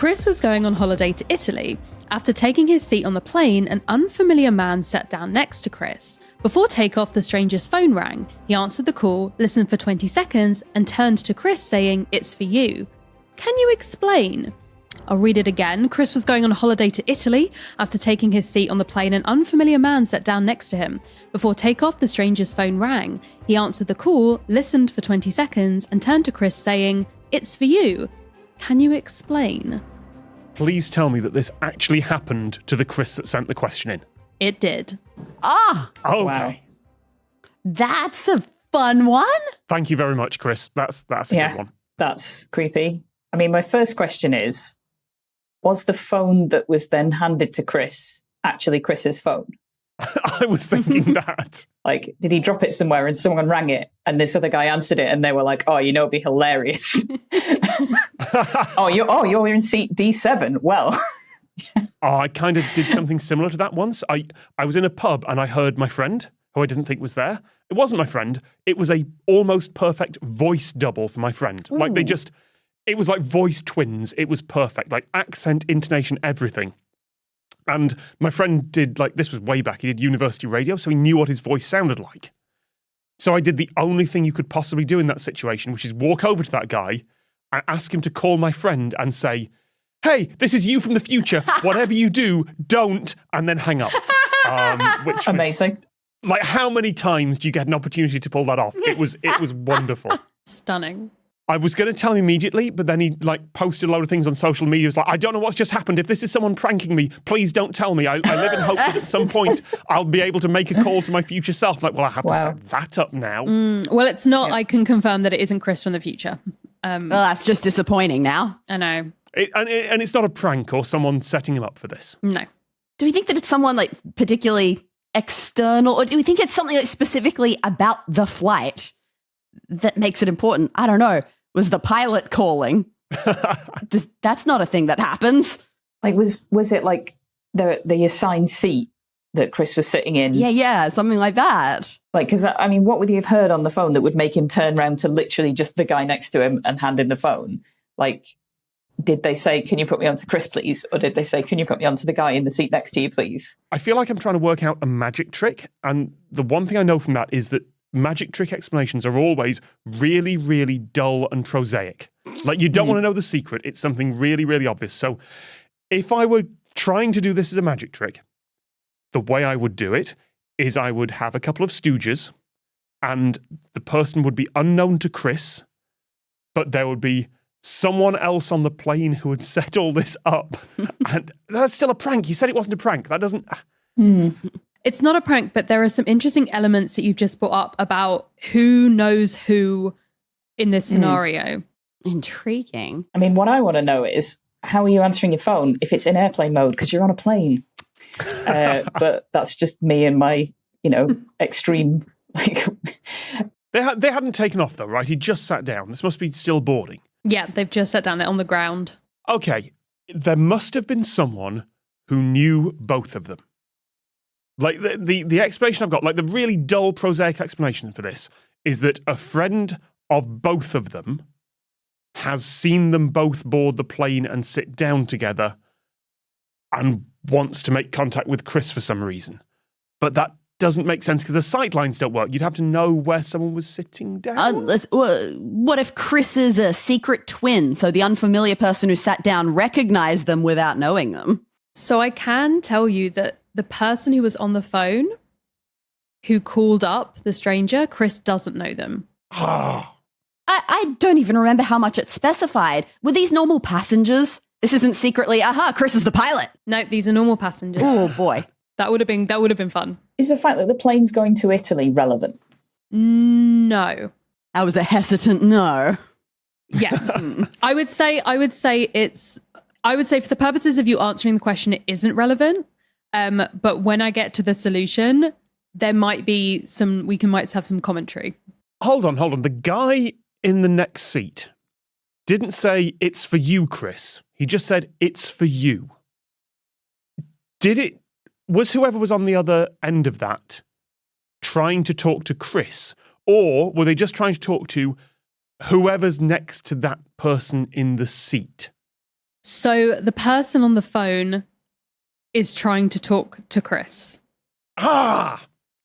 Chris was going on holiday to Italy. After taking his seat on the plane, an unfamiliar man sat down next to Chris. Before takeoff, the stranger's phone rang. He answered the call, listened for 20 seconds, and turned to Chris saying, "It's for you. Can you explain?" I'll read it again. Chris was going on holiday to Italy. After taking his seat on the plane, an unfamiliar man sat down next to him. Before takeoff, the stranger's phone rang. He answered the call, listened for 20 seconds, and turned to Chris saying, "It's for you. Can you explain?" Please tell me that this actually happened to the Chris that sent the question in. It did. Ah! Okay. Wow. That's a fun one. Thank you very much, Chris. That's a good one. That's creepy. I mean, my first question is, was the phone that was then handed to Chris actually Chris's phone? I was thinking that. Like, did he drop it somewhere and someone rang it and this other guy answered it and they were like, "Oh, it'd be hilarious." You're in seat D7. Well. I kind of did something similar to that once. I was in a pub and I heard my friend, who I didn't think was there. It wasn't my friend. It was a almost perfect voice double for my friend. Ooh. Like it was like voice twins. It was perfect. Like accent, intonation, everything. And my friend did, this was way back, he did university radio, so he knew what his voice sounded like. So I did the only thing you could possibly do in that situation, which is walk over to that guy and ask him to call my friend and say, "Hey, this is you from the future. Whatever you do, don't," and then hang up. Which was, amazing. How many times do you get an opportunity to pull that off? It was wonderful. Stunning. I was going to tell him immediately, but then he posted a load of things on social media. He was like, "I don't know what's just happened. If this is someone pranking me, please don't tell me. I live in hope that at some point I'll be able to make a call to my future self." Well, I have to set that up now. Well, it's not. Yeah. I can confirm that it isn't Chris from the future. Well, that's just disappointing now. I know. And it's not a prank or someone setting him up for this. No. Do we think that it's someone particularly external, or do we think it's something specifically about the flight that makes it important? I don't know. Was the pilot calling? That's not a thing that happens. Was it the assigned seat that Chris was sitting in? Yeah, something like that. Because I mean, what would he have heard on the phone that would make him turn around to literally just the guy next to him and hand in the phone? Did they say, "Can you put me onto Chris, please?" Or did they say, "Can you put me onto the guy in the seat next to you, please?" I feel like I'm trying to work out a magic trick. And the one thing I know from that is that magic trick explanations are always really, really dull and prosaic. You don't want to know the secret. It's something really, really obvious. So if I were trying to do this as a magic trick, the way I would do it is I would have a couple of stooges and the person would be unknown to Chris, but there would be someone else on the plane who would set all this up. And that's still a prank. You said it wasn't a prank. That doesn't... It's not a prank, but there are some interesting elements that you've just brought up about who knows who in this scenario. Intriguing. I mean, what I want to know is, how are you answering your phone if it's in airplane mode because you're on a plane? But that's just me and my, extreme... They hadn't taken off though, right? He just sat down. This must be still boarding. Yeah, they've just sat down there on the ground. Okay, there must have been someone who knew both of them. The explanation I've got, the really dull, prosaic explanation for this is that a friend of both of them has seen them both board the plane and sit down together and wants to make contact with Chris for some reason. But that doesn't make sense because the sight lines don't work. You'd have to know where someone was sitting down. What if Chris is a secret twin, so the unfamiliar person who sat down recognized them without knowing them? So I can tell you that the person who was on the phone who called up the stranger, Chris doesn't know them. I don't even remember how much it specified. Were these normal passengers? This isn't secretly, Chris is the pilot. No, these are normal passengers. Oh boy. That would have been fun. Is the fact that the plane's going to Italy relevant? No. That was a hesitant no. Yes. I would say for the purposes of you answering the question, it isn't relevant. But when I get to the solution, there might be might have some commentary. Hold on. The guy in the next seat didn't say, "It's for you, Chris." He just said, "It's for you." Was whoever was on the other end of that trying to talk to Chris? Or were they just trying to talk to whoever's next to that person in the seat? So the person on the phone is trying to talk to Chris.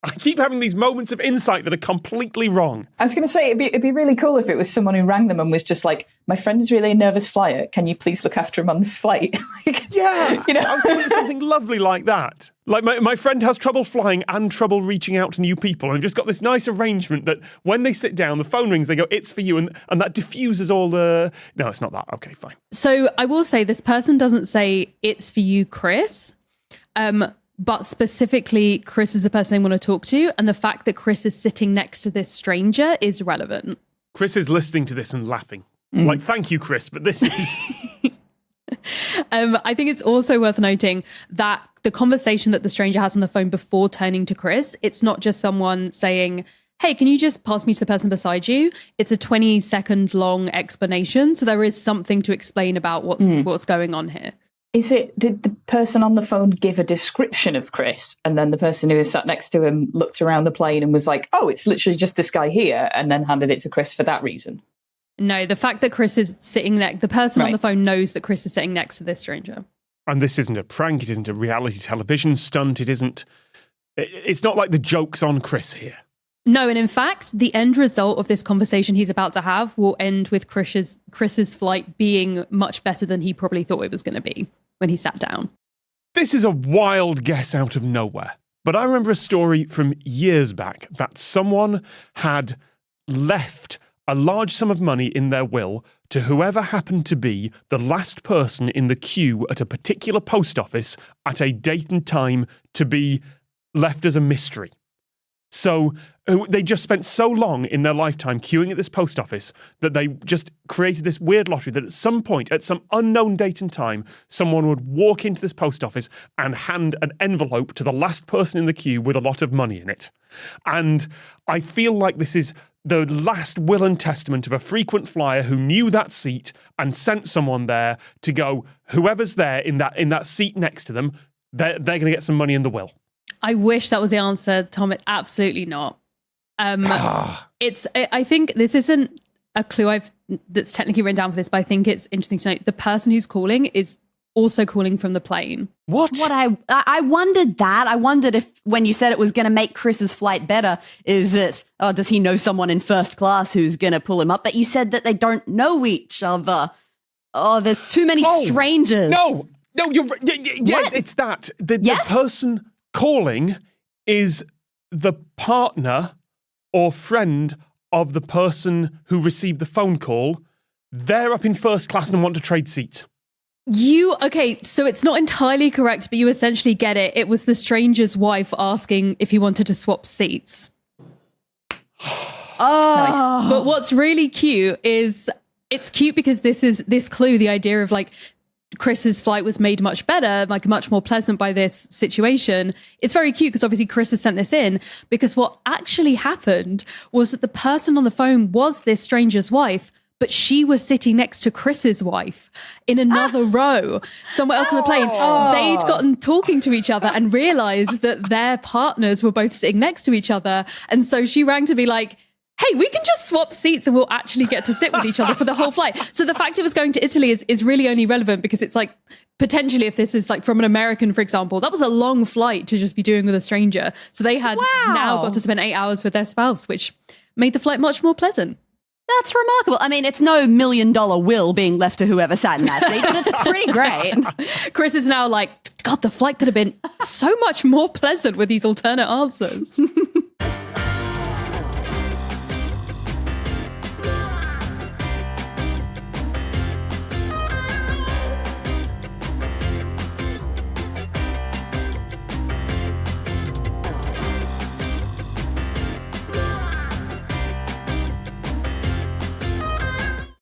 I keep having these moments of insight that are completely wrong. I was going to say, it'd be really cool if it was someone who rang them and was just like, my friend's really a nervous flyer. Can you please look after him on this flight? Yeah. You know? I was thinking of something lovely like that. Like my friend has trouble flying and trouble reaching out to new people. And I've just got this nice arrangement that when they sit down, the phone rings, they go, it's for you. And that diffuses all the... No, it's not that. Okay, fine. So I will say this person doesn't say, it's for you, Chris. But specifically, Chris is the person they want to talk to. And the fact that Chris is sitting next to this stranger is relevant. Chris is listening to this and laughing. Like, thank you, Chris, but this is... I think it's also worth noting that the conversation that the stranger has on the phone before turning to Chris, it's not just someone saying, hey, can you just pass me to the person beside you? It's a 20-second long explanation. So there is something to explain about what's going on here. Did the person on the phone give a description of Chris, and then the person who was sat next to him looked around the plane and was like, oh, it's literally just this guy here, and then handed it to Chris for that reason? No, the fact that Chris is sitting next, the person on the phone knows that Chris is sitting next to this stranger. And this isn't a prank, it isn't a reality television stunt, it's not like the joke's on Chris here. No, and in fact, the end result of this conversation he's about to have will end with Chris's flight being much better than he probably thought it was going to be when he sat down. This is a wild guess out of nowhere, but I remember a story from years back that someone had left a large sum of money in their will to whoever happened to be the last person in the queue at a particular post office at a date and time to be left as a mystery. So they just spent so long in their lifetime queuing at this post office that they just created this weird lottery that at some point, at some unknown date and time, someone would walk into this post office and hand an envelope to the last person in the queue with a lot of money in it. And I feel like this is the last will and testament of a frequent flyer who knew that seat and sent someone there to go, whoever's there in that seat next to them, they're going to get some money in the will. I wish that was the answer, Tom. It's absolutely not. I think this isn't a clue that's technically written down for this, but I think it's interesting to note the person who's calling is also calling from the plane. What I wondered that. I wondered if when you said it was going to make Chris's flight better, does he know someone in first class who's going to pull him up? But you said that they don't know each other. Oh, there's too many strangers. No, you're right. Yeah, it's that. The person calling is the partner or friend of the person who received the phone call. They're up in first class and want to trade seats. So it's not entirely correct, but you essentially get it. It was the stranger's wife asking if he wanted to swap seats. Nice. But what's really cute is it's cute because this clue, the idea of like Chris's flight was made much better, like much more pleasant by this situation. It's very cute because obviously Chris has sent this in because what actually happened was that the person on the phone was this stranger's wife, but she was sitting next to Chris's wife in another row, somewhere else on the plane. They'd gotten talking to each other and realized that their partners were both sitting next to each other. And so she rang to be like, hey, we can just swap seats and we'll actually get to sit with each other for the whole flight. So the fact it was going to Italy is really only relevant because it's like, potentially if this is like from an American, for example, that was a long flight to just be doing with a stranger. So they had now got to spend 8 hours with their spouse, which made the flight much more pleasant. That's remarkable. I mean, it's no $1 million will being left to whoever sat in that seat, but it's pretty great. Chris is now like, God, the flight could have been so much more pleasant with these alternate answers.